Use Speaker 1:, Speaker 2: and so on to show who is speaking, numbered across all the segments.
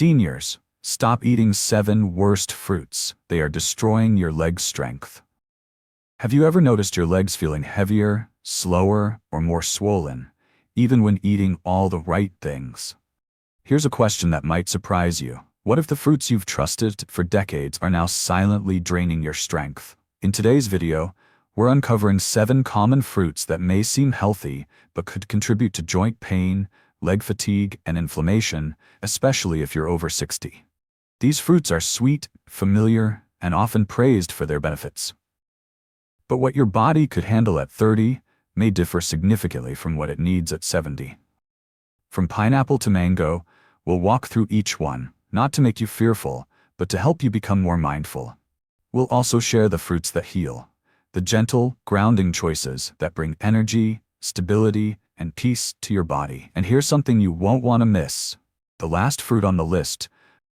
Speaker 1: Seniors, stop eating 7 worst fruits. They are destroying your leg strength. Have you ever noticed your legs feeling heavier, slower, or more swollen, even when eating all the right things? Here's a question that might surprise you. What if the fruits you've trusted for decades are now silently draining your strength? In today's video, we're uncovering 7 common fruits that may seem healthy but could contribute to joint pain, leg fatigue, and inflammation, especially if you're over 60. These fruits are sweet, familiar, and often praised for their benefits. But what your body could handle at 30 may differ significantly from what it needs at 70. From pineapple to mango, we'll walk through each one, not to make you fearful, but to help you become more mindful. We'll also share the fruits that heal, the gentle, grounding choices that bring energy, stability, and peace to your body. And here's something you won't want to miss. The last fruit on the list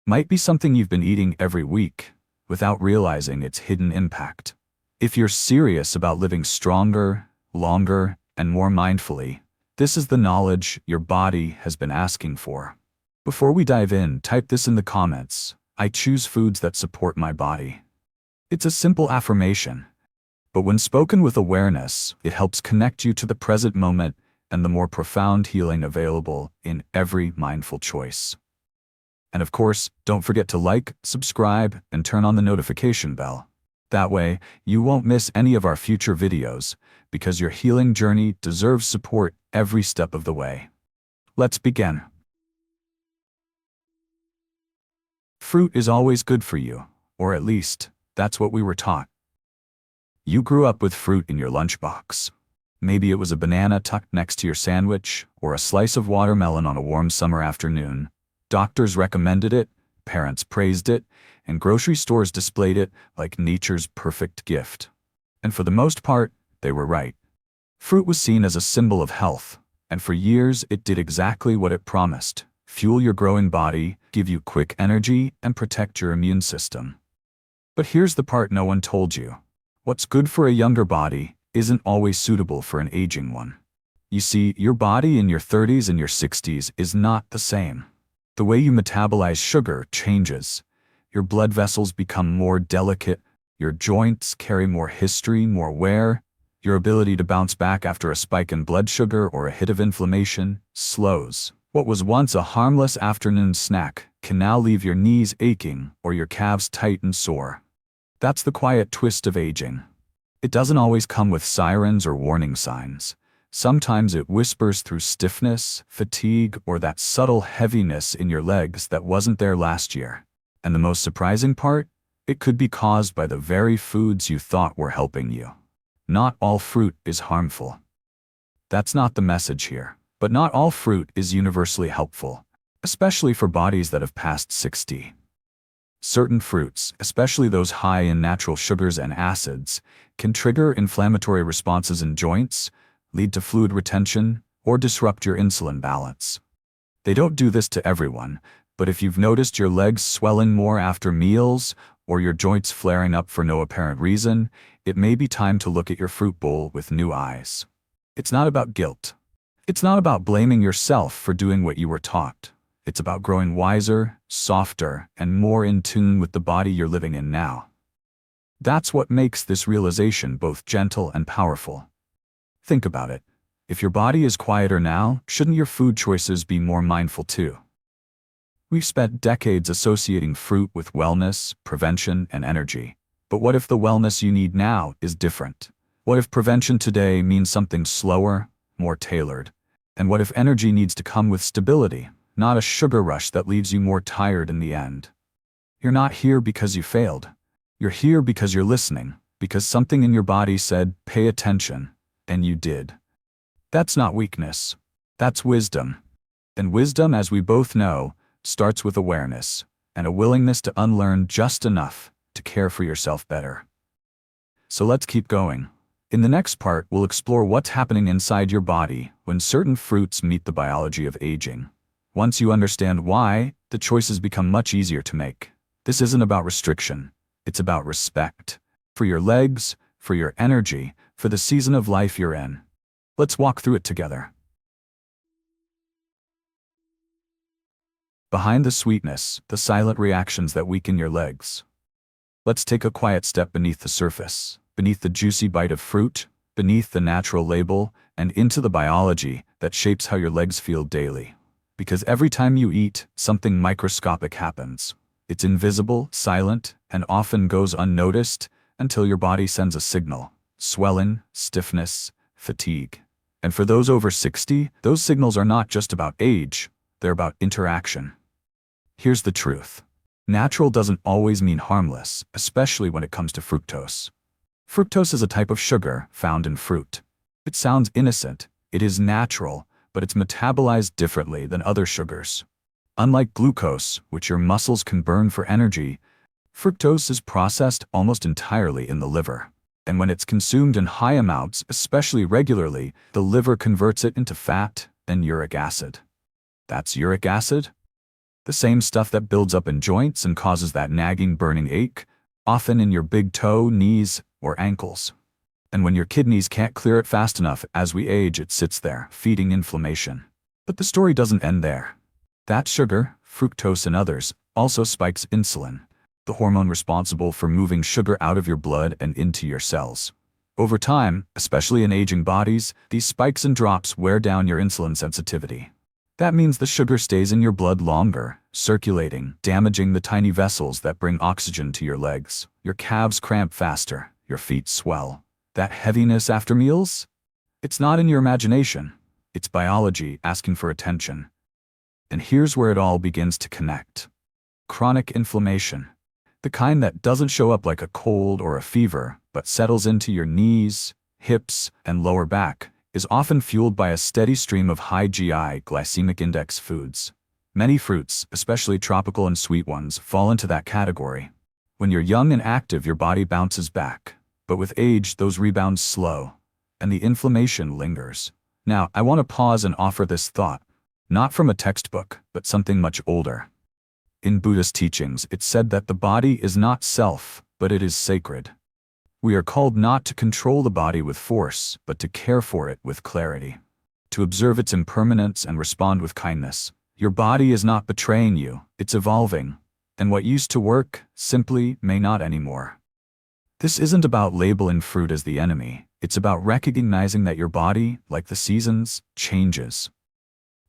Speaker 1: might be something you've been eating every week without realizing its hidden impact. If you're serious about living stronger, longer, and more mindfully, this is the knowledge your body has been asking for. Before we dive in, type this in the comments: I choose foods that support my body. It's a simple affirmation, but when spoken with awareness, it helps connect you to the present moment and the more profound healing available in every mindful choice. And of course, don't forget to like, subscribe, and turn on the notification bell. That way, you won't miss any of our future videos, because your healing journey deserves support every step of the way. Let's begin. Fruit is always good for you, or at least, that's what we were taught. You grew up with fruit in your lunchbox. Maybe it was a banana tucked next to your sandwich, or a slice of watermelon on a warm summer afternoon. Doctors recommended it, parents praised it, and grocery stores displayed it like nature's perfect gift. And for the most part, they were right. Fruit was seen as a symbol of health, and for years it did exactly what it promised: fuel your growing body, give you quick energy, and protect your immune system. But here's the part no one told you. What's good for a younger body isn't always suitable for an aging one. You see, your body in your 30s and your 60s is not the same. The way you metabolize sugar changes. Your blood vessels become more delicate, your joints carry more history, more wear, your ability to bounce back after a spike in blood sugar or a hit of inflammation slows. What was once a harmless afternoon snack can now leave your knees aching or your calves tight and sore. That's the quiet twist of aging. It doesn't always come with sirens or warning signs. Sometimes it whispers through stiffness, fatigue, or that subtle heaviness in your legs that wasn't there last year. And the most surprising part? It could be caused by the very foods you thought were helping you. Not all fruit is harmful. That's not the message here. But not all fruit is universally helpful, especially for bodies that have passed 60. Certain fruits, especially those high in natural sugars and acids, can trigger inflammatory responses in joints, lead to fluid retention, or disrupt your insulin balance. They don't do this to everyone, but if you've noticed your legs swelling more after meals, or your joints flaring up for no apparent reason, it may be time to look at your fruit bowl with new eyes. It's not about guilt. It's not about blaming yourself for doing what you were taught. It's about growing wiser, softer, and more in tune with the body you're living in now. That's what makes this realization both gentle and powerful. Think about it. If your body is quieter now, shouldn't your food choices be more mindful too? We've spent decades associating fruit with wellness, prevention, and energy. But what if the wellness you need now is different? What if prevention today means something slower, more tailored? And what if energy needs to come with stability, not a sugar rush that leaves you more tired in the end? You're not here because you failed. You're here because you're listening, because something in your body said, pay attention, and you did. That's not weakness. That's wisdom. And wisdom, as we both know, starts with awareness and a willingness to unlearn just enough to care for yourself better. So let's keep going. In the next part, we'll explore what's happening inside your body when certain fruits meet the biology of aging. Once you understand why, the choices become much easier to make. This isn't about restriction. It's about respect. For your legs, for your energy, for the season of life you're in. Let's walk through it together. Behind the sweetness, the silent reactions that weaken your legs. Let's take a quiet step beneath the surface, beneath the juicy bite of fruit, beneath the natural label, and into the biology that shapes how your legs feel daily. Because every time you eat, something microscopic happens. It's invisible, silent, and often goes unnoticed until your body sends a signal: swelling, stiffness, fatigue. And for those over 60, those signals are not just about age, they're about interaction. Here's the truth. Natural doesn't always mean harmless, especially when it comes to fructose. Fructose is a type of sugar found in fruit. It sounds innocent, it is natural, but it's metabolized differently than other sugars. Unlike glucose, which your muscles can burn for energy, fructose is processed almost entirely in the liver. And when it's consumed in high amounts, especially regularly, the liver converts it into fat and uric acid. That's uric acid? The same stuff that builds up in joints and causes that nagging burning ache, often in your big toe, knees, or ankles. And when your kidneys can't clear it fast enough as we age, it sits there, feeding inflammation. But the story doesn't end there. That sugar, fructose and others, also spikes insulin, the hormone responsible for moving sugar out of your blood and into your cells. Over time, especially in aging bodies, these spikes and drops wear down your insulin sensitivity. That means the sugar stays in your blood longer, circulating, damaging the tiny vessels that bring oxygen to your legs. Your calves cramp faster, your feet swell. That heaviness after meals? It's not in your imagination. It's biology asking for attention. And here's where it all begins to connect. Chronic inflammation. The kind that doesn't show up like a cold or a fever, but settles into your knees, hips, and lower back, is often fueled by a steady stream of high GI glycemic index foods. Many fruits, especially tropical and sweet ones, fall into that category. When you're young and active, your body bounces back. But with age, those rebounds slow, and the inflammation lingers. Now, I want to pause and offer this thought, not from a textbook, but something much older. In Buddhist teachings, it's said that the body is not self, but it is sacred. We are called not to control the body with force, but to care for it with clarity. To observe its impermanence and respond with kindness. Your body is not betraying you, it's evolving. And what used to work, simply may not anymore. This isn't about labeling fruit as the enemy, it's about recognizing that your body, like the seasons, changes.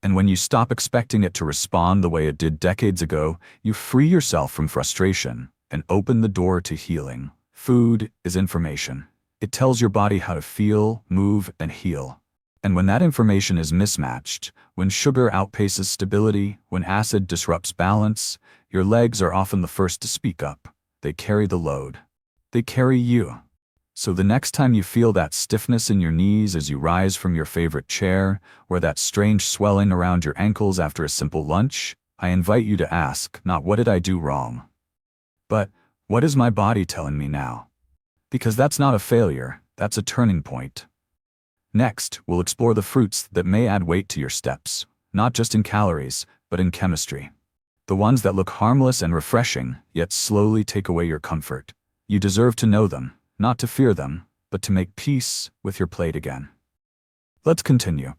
Speaker 1: And when you stop expecting it to respond the way it did decades ago, you free yourself from frustration and open the door to healing. Food is information. It tells your body how to feel, move, and heal. And when that information is mismatched, when sugar outpaces stability, when acid disrupts balance, your legs are often the first to speak up. They carry the load. They carry you. So the next time you feel that stiffness in your knees as you rise from your favorite chair, or that strange swelling around your ankles after a simple lunch, I invite you to ask, not what did I do wrong, but what is my body telling me now? Because that's not a failure, that's a turning point. Next, we'll explore the fruits that may add weight to your steps, not just in calories, but in chemistry. The ones that look harmless and refreshing, yet slowly take away your comfort. You deserve to know them, not to fear them, but to make peace with your plate again. Let's continue.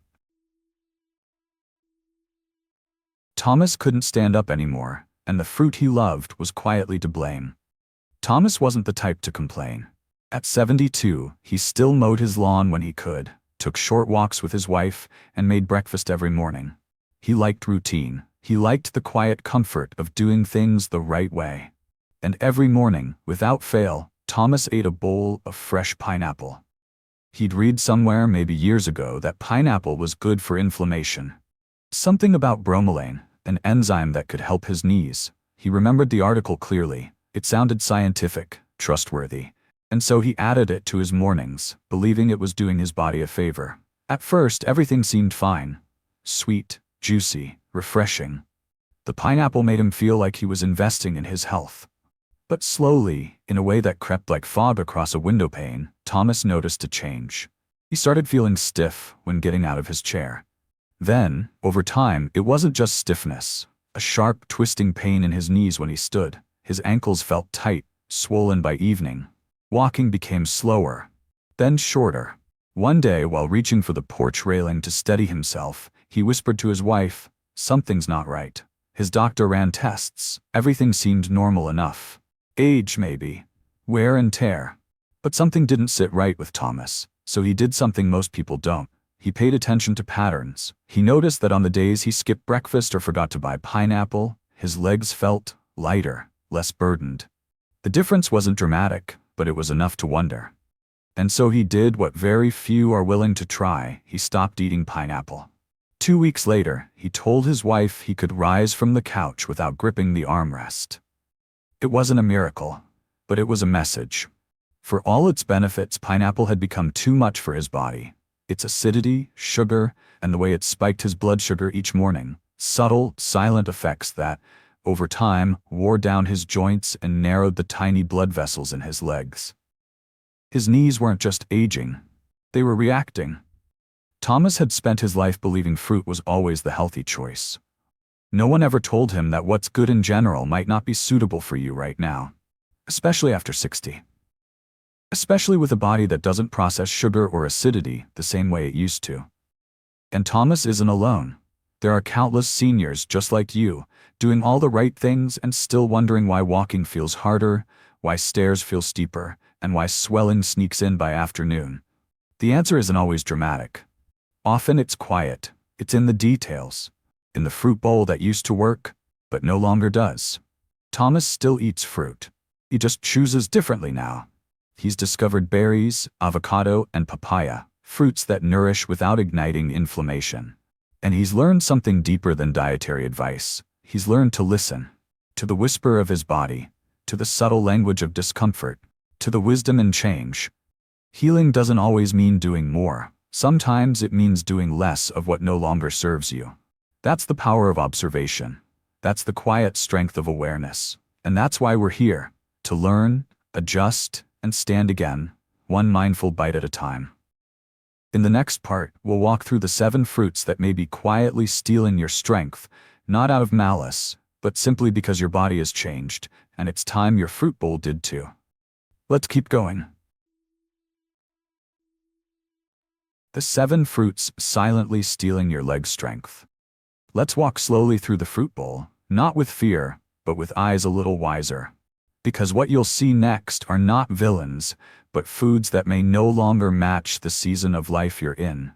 Speaker 1: Thomas couldn't stand up anymore, and the fruit he loved was quietly to blame. Thomas wasn't the type to complain. At 72, he still mowed his lawn when he could, took short walks with his wife, and made breakfast every morning. He liked routine. He liked the quiet comfort of doing things the right way. And every morning, without fail, Thomas ate a bowl of fresh pineapple. He'd read somewhere, maybe years ago, that pineapple was good for inflammation. Something about bromelain, an enzyme that could help his knees. He remembered the article clearly. It sounded scientific, trustworthy. And so he added it to his mornings, believing it was doing his body a favor. At first, everything seemed fine. Sweet, juicy, refreshing. The pineapple made him feel like he was investing in his health. But slowly, in a way that crept like fog across a window pane, Thomas noticed a change. He started feeling stiff when getting out of his chair. Then, over time, it wasn't just stiffness. A sharp, twisting pain in his knees when he stood. His ankles felt tight, swollen by evening. Walking became slower, then shorter. One day, while reaching for the porch railing to steady himself, he whispered to his wife, "Something's not right." His doctor ran tests. Everything seemed normal enough. Age, maybe. Wear and tear. But something didn't sit right with Thomas, so he did something most people don't. He paid attention to patterns. He noticed that on the days he skipped breakfast or forgot to buy pineapple, his legs felt lighter, less burdened. The difference wasn't dramatic, but it was enough to wonder. And so he did what very few are willing to try. He stopped eating pineapple. 2 weeks later, he told his wife he could rise from the couch without gripping the armrest. It wasn't a miracle, but it was a message. For all its benefits, pineapple had become too much for his body. Its acidity, sugar, and the way it spiked his blood sugar each morning. Subtle, silent effects that, over time, wore down his joints and narrowed the tiny blood vessels in his legs. His knees weren't just aging, they were reacting. Thomas had spent his life believing fruit was always the healthy choice. No one ever told him that what's good in general might not be suitable for you right now, especially after 60. Especially with a body that doesn't process sugar or acidity the same way it used to. And Thomas isn't alone. There are countless seniors just like you, doing all the right things and still wondering why walking feels harder, why stairs feel steeper, and why swelling sneaks in by afternoon. The answer isn't always dramatic. Often it's quiet. It's in the details. In the fruit bowl that used to work, but no longer does. Thomas still eats fruit. He just chooses differently now. He's discovered berries, avocado, and papaya, fruits that nourish without igniting inflammation. And he's learned something deeper than dietary advice. He's learned to listen. To the whisper of his body. To the subtle language of discomfort. To the wisdom in change. Healing doesn't always mean doing more. Sometimes it means doing less of what no longer serves you. That's the power of observation. That's the quiet strength of awareness. And that's why we're here. To learn, adjust, and stand again, one mindful bite at a time. In the next part, we'll walk through the 7 fruits that may be quietly stealing your strength, not out of malice, but simply because your body has changed, and it's time your fruit bowl did too. Let's keep going. The 7 fruits silently stealing your leg strength. Let's walk slowly through the fruit bowl, not with fear, but with eyes a little wiser. Because what you'll see next are not villains, but foods that may no longer match the season of life you're in.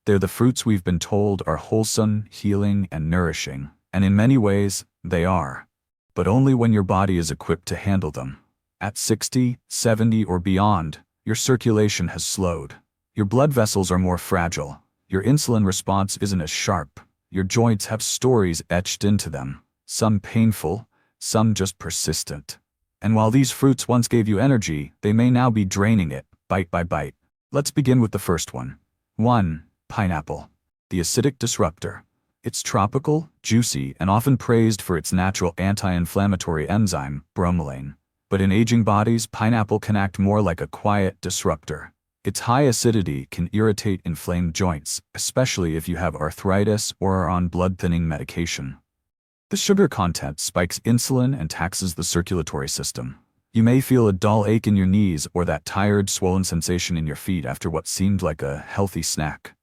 Speaker 1: They're the fruits we've been told are wholesome, healing, and nourishing, and in many ways, they are. But only when your body is equipped to handle them. At 60, 70, or beyond, your circulation has slowed. Your blood vessels are more fragile. Your insulin response isn't as sharp. Your joints have stories etched into them, some painful, some just persistent. And while these fruits once gave you energy, they may now be draining it, bite by bite. Let's begin with the first one. 1. Pineapple. The acidic disruptor. It's tropical, juicy, and often praised for its natural anti-inflammatory enzyme, bromelain. But in aging bodies, pineapple can act more like a quiet disruptor. Its high acidity can irritate inflamed joints, especially if you have arthritis or are on blood-thinning medication. The sugar content spikes insulin and taxes the circulatory system. You may feel a dull ache in your knees or that tired, swollen sensation in your feet after what seemed like a healthy snack.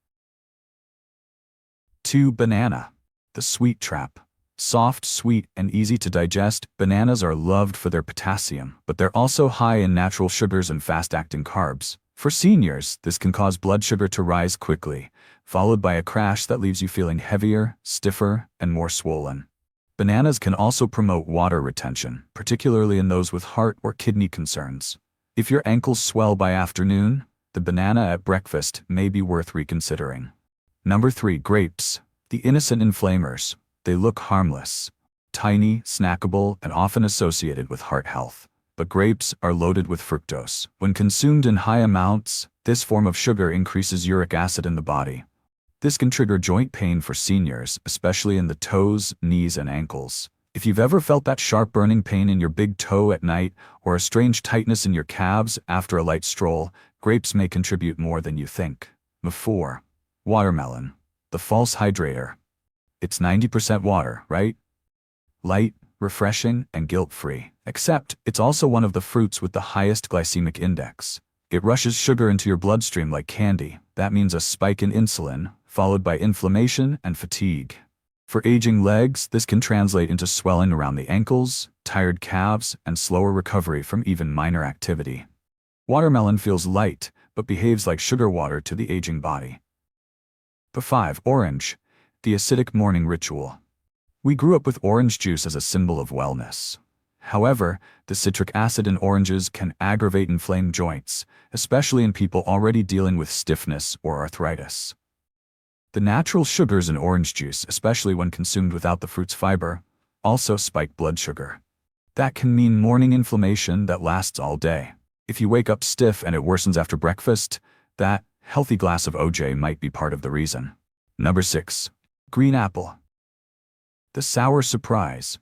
Speaker 1: 2. Banana. The sweet trap. Soft, sweet, and easy to digest, bananas are loved for their potassium, but they're also high in natural sugars and fast-acting carbs. For seniors, this can cause blood sugar to rise quickly, followed by a crash that leaves you feeling heavier, stiffer, and more swollen. Bananas can also promote water retention, particularly in those with heart or kidney concerns. If your ankles swell by afternoon, the banana at breakfast may be worth reconsidering. Number 3. Grapes. The innocent inflammers. They look harmless. Tiny, snackable, and often associated with heart health. But grapes are loaded with fructose. When consumed in high amounts, this form of sugar increases uric acid in the body. This can trigger joint pain for seniors, especially in the toes, knees, and ankles. If you've ever felt that sharp burning pain in your big toe at night, or a strange tightness in your calves after a light stroll, grapes may contribute more than you think. 4. Watermelon. The false hydrator. It's 90% water, right? Light, refreshing, and guilt-free. Except, it's also one of the fruits with the highest glycemic index. It rushes sugar into your bloodstream like candy. That means a spike in insulin, followed by inflammation and fatigue. For aging legs, this can translate into swelling around the ankles, tired calves, and slower recovery from even minor activity. Watermelon feels light, but behaves like sugar water to the aging body. P5. Orange, the acidic morning ritual. We grew up with orange juice as a symbol of wellness. However, the citric acid in oranges can aggravate inflamed joints, especially in people already dealing with stiffness or arthritis. The natural sugars in orange juice, especially when consumed without the fruit's fiber, also spike blood sugar. That can mean morning inflammation that lasts all day. If you wake up stiff and it worsens after breakfast, that healthy glass of OJ might be part of the reason. Number 6. Green apple. The sour surprise.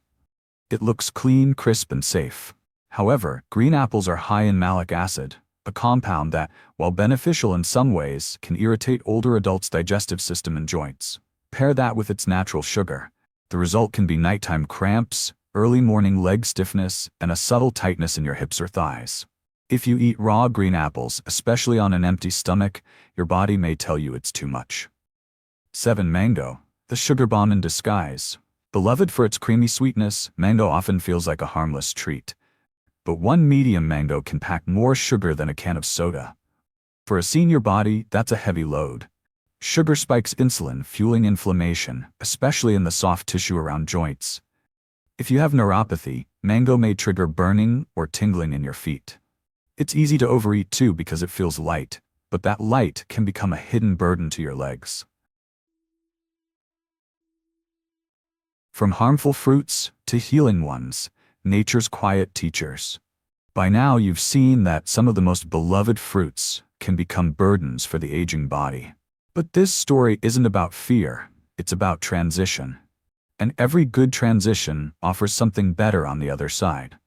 Speaker 1: It looks clean, crisp, and safe. However, green apples are high in malic acid, a compound that, while beneficial in some ways, can irritate older adults' digestive system and joints. Pair that with its natural sugar. The result can be nighttime cramps, early morning leg stiffness, and a subtle tightness in your hips or thighs. If you eat raw green apples, especially on an empty stomach, your body may tell you it's too much. 7. Mango, the sugar bomb in disguise. Beloved for its creamy sweetness, mango often feels like a harmless treat. But one medium mango can pack more sugar than a can of soda. For a senior body, that's a heavy load. Sugar spikes insulin, fueling inflammation, especially in the soft tissue around joints. If you have neuropathy, mango may trigger burning or tingling in your feet. It's easy to overeat too because it feels light, but that light can become a hidden burden to your legs. From harmful fruits to healing ones, nature's quiet teachers. By now you've seen that some of the most beloved fruits can become burdens for the aging body. But this story isn't about fear, it's about transition. And every good transition offers something better on the other side.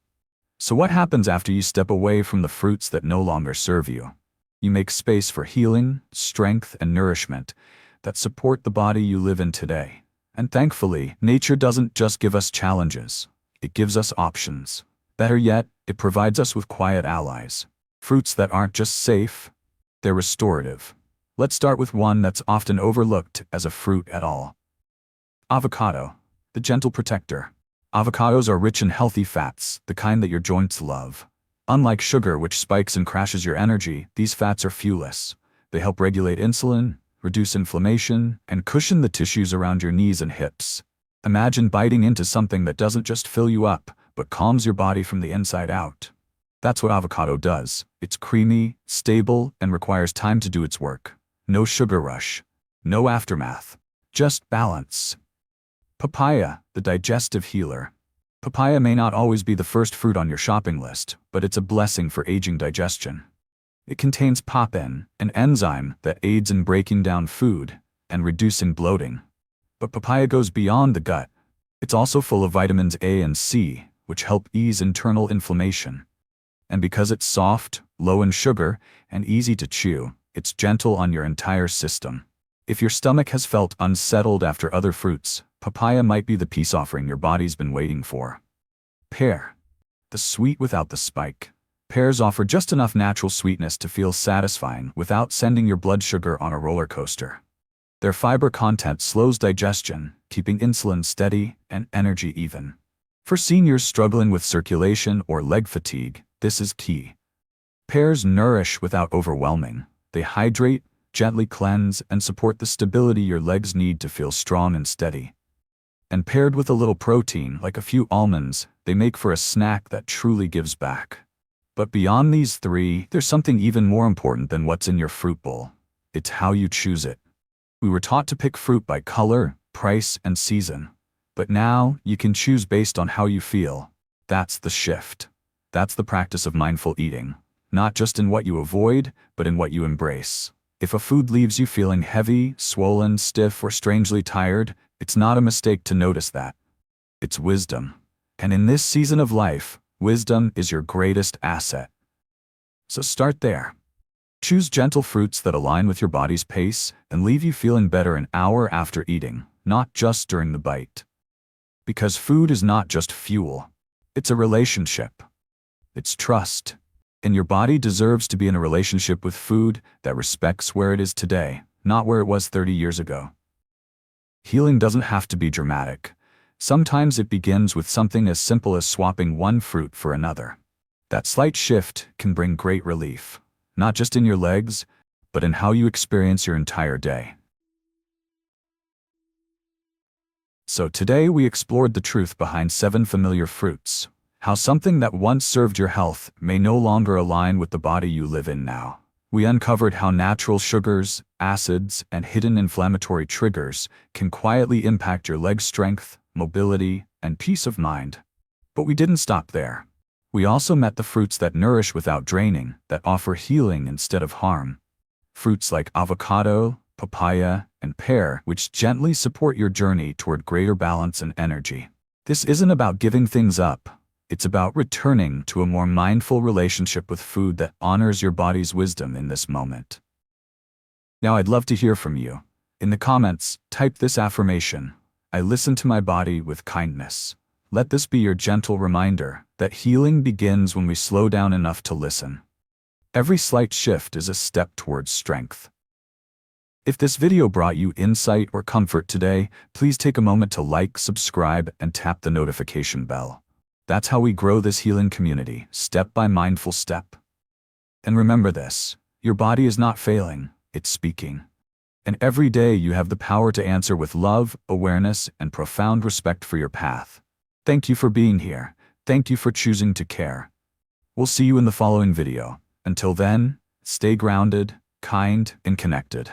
Speaker 1: So what happens after you step away from the fruits that no longer serve you? You make space for healing, strength, and nourishment that support the body you live in today. And thankfully, nature doesn't just give us challenges. It gives us options. Better yet, it provides us with quiet allies. Fruits that aren't just safe, they're restorative. Let's start with one that's often overlooked as a fruit at all. Avocado, the gentle protector. Avocados are rich in healthy fats, the kind that your joints love. Unlike sugar, which spikes and crashes your energy, these fats are fuelless. They help regulate insulin, reduce inflammation, and cushion the tissues around your knees and hips. Imagine biting into something that doesn't just fill you up, but calms your body from the inside out. That's what avocado does. It's creamy, stable, and requires time to do its work. No sugar rush. No aftermath. Just balance. Papaya, the digestive healer. Papaya may not always be the first fruit on your shopping list, but it's a blessing for aging digestion. It contains papain, an enzyme that aids in breaking down food and reducing bloating. But papaya goes beyond the gut. It's also full of vitamins A and C, which help ease internal inflammation. And because it's soft, low in sugar, and easy to chew, it's gentle on your entire system. If your stomach has felt unsettled after other fruits, papaya might be the peace offering your body's been waiting for. Pear, the sweet without the spike. Pears offer just enough natural sweetness to feel satisfying without sending your blood sugar on a roller coaster. Their fiber content slows digestion, keeping insulin steady and energy even. For seniors struggling with circulation or leg fatigue, this is key. Pears nourish without overwhelming. They hydrate, gently cleanse, and support the stability your legs need to feel strong and steady. And paired with a little protein, like a few almonds, they make for a snack that truly gives back. But beyond these three, there's something even more important than what's in your fruit bowl. It's how you choose it. We were taught to pick fruit by color, price, and season. But now, you can choose based on how you feel. That's the shift. That's the practice of mindful eating. Not just in what you avoid, but in what you embrace. If a food leaves you feeling heavy, swollen, stiff, or strangely tired, it's not a mistake to notice that. It's wisdom. And in this season of life, wisdom is your greatest asset. So start there. Choose gentle fruits that align with your body's pace and leave you feeling better an hour after eating, not just during the bite. Because food is not just fuel. It's a relationship. It's trust. And your body deserves to be in a relationship with food that respects where it is today, not where it was 30 years ago. Healing doesn't have to be dramatic. Sometimes it begins with something as simple as swapping one fruit for another. That slight shift can bring great relief, not just in your legs, but in how you experience your entire day. So today we explored the truth behind 7 familiar fruits, how something that once served your health may no longer align with the body you live in now. We uncovered how natural sugars, acids, and hidden inflammatory triggers can quietly impact your leg strength, mobility, and peace of mind. But we didn't stop there. We also met the fruits that nourish without draining, that offer healing instead of harm. Fruits like avocado, papaya, and pear, which gently support your journey toward greater balance and energy. This isn't about giving things up. It's about returning to a more mindful relationship with food that honors your body's wisdom in this moment. Now I'd love to hear from you. In the comments, type this affirmation: I listen to my body with kindness. Let this be your gentle reminder that healing begins when we slow down enough to listen. Every slight shift is a step towards strength. If this video brought you insight or comfort today, please take a moment to like, subscribe, and tap the notification bell. That's how we grow this healing community, step by mindful step. And remember this: your body is not failing, it's speaking. And every day you have the power to answer with love, awareness, and profound respect for your path. Thank you for being here. Thank you for choosing to care. We'll see you in the following video. Until then, stay grounded, kind, and connected.